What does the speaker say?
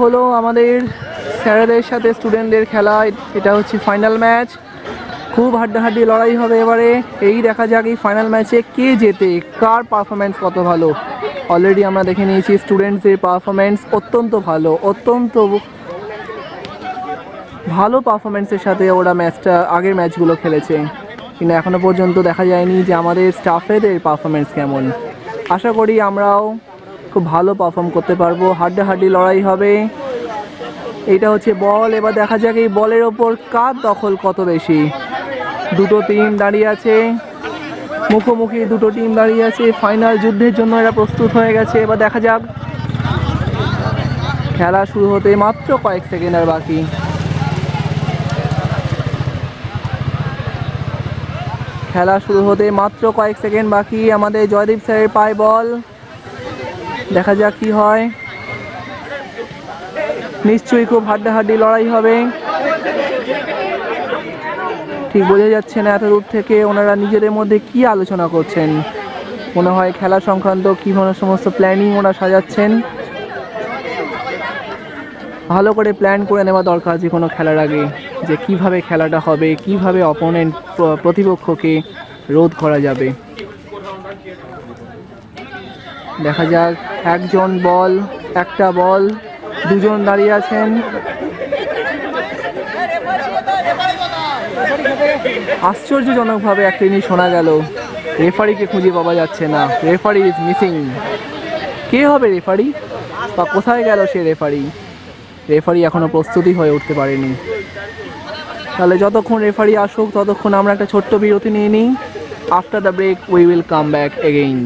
হলো আমাদের স্যারেদের সাথে স্টুডেন্টদের খেলা। এটা হচ্ছে ফাইনাল ম্যাচ, খুব হাড্ডাহাড্ডি লড়াই হবে এবারে। এই দেখা যাক এই ফাইনাল ম্যাচে কে জেতে, কার পারফরমেন্স কত ভালো। অলরেডি আমরা দেখে নিয়েছি স্টুডেন্টসদের পারফরমেন্স অত্যন্ত ভালো, অত্যন্ত ভালো পারফরমেন্সের সাথে ওরা ম্যাচটা আগের ম্যাচগুলো খেলেছে, কিন্তু এখনও পর্যন্ত দেখা যায়নি যে আমাদের স্টাফেদের পারফরমেন্স কেমন। আশা করি আমরাও খুব ভালো পারফর্ম করতে পারবো। হাড্ডাহাড্ডি লড়াই হবে। এইটা হচ্ছে বল, এবার দেখা যাক এই বলের ওপর কার দখল কত বেশি। দুটো টিম দাঁড়িয়ে আছে, মুখোমুখি দুটো টিম দাঁড়িয়ে আছে, ফাইনাল যুদ্ধের জন্য এরা প্রস্তুত হয়ে গেছে। এবার দেখা যাক, খেলা শুরু হতে মাত্র কয়েক সেকেন্ড আর বাকি। খেলা শুরু হতে মাত্র কয়েক সেকেন্ড বাকি। আমাদের জয়দীপ স্যারের পায় বল, দেখা যাক কি হয়। নিশ্চয়ই খুব হাড্ডাহাড্ডি লড়াই হবে, ঠিক বোঝা যাচ্ছে না এত দূর থেকে ওনারা নিজেদের মধ্যে কি আলোচনা করছেন। মনে হয় খেলা সংক্রান্ত কি সমস্ত প্ল্যানিং ওরা সাজাচ্ছেন। ভালো করে প্ল্যান করে নেওয়া দরকার যে কোনো খেলার আগে, যে কিভাবে খেলাটা হবে, কিভাবে অপোনেন্ট প্রতিপক্ষকে রোধ করা যাবে। দেখা যাক, একজন বল, একটা বল, দুজন দাঁড়িয়ে আছেন। আশ্চর্যজনকভাবে একটা জিনিস শোনা গেল, রেফারিকে খুঁজে পাওয়া যাচ্ছে না। Referee is missing. কে হবে রেফারি, বা কোথায় গেল সে রেফারি? রেফারি এখনো প্রস্তুতি হয়ে উঠতে পারেনি। তাহলে যতক্ষণ রেফারি আসুক ততক্ষণ আমরা একটা ছোট্ট বিরতি নিয়ে নিই। After the break we will come back again.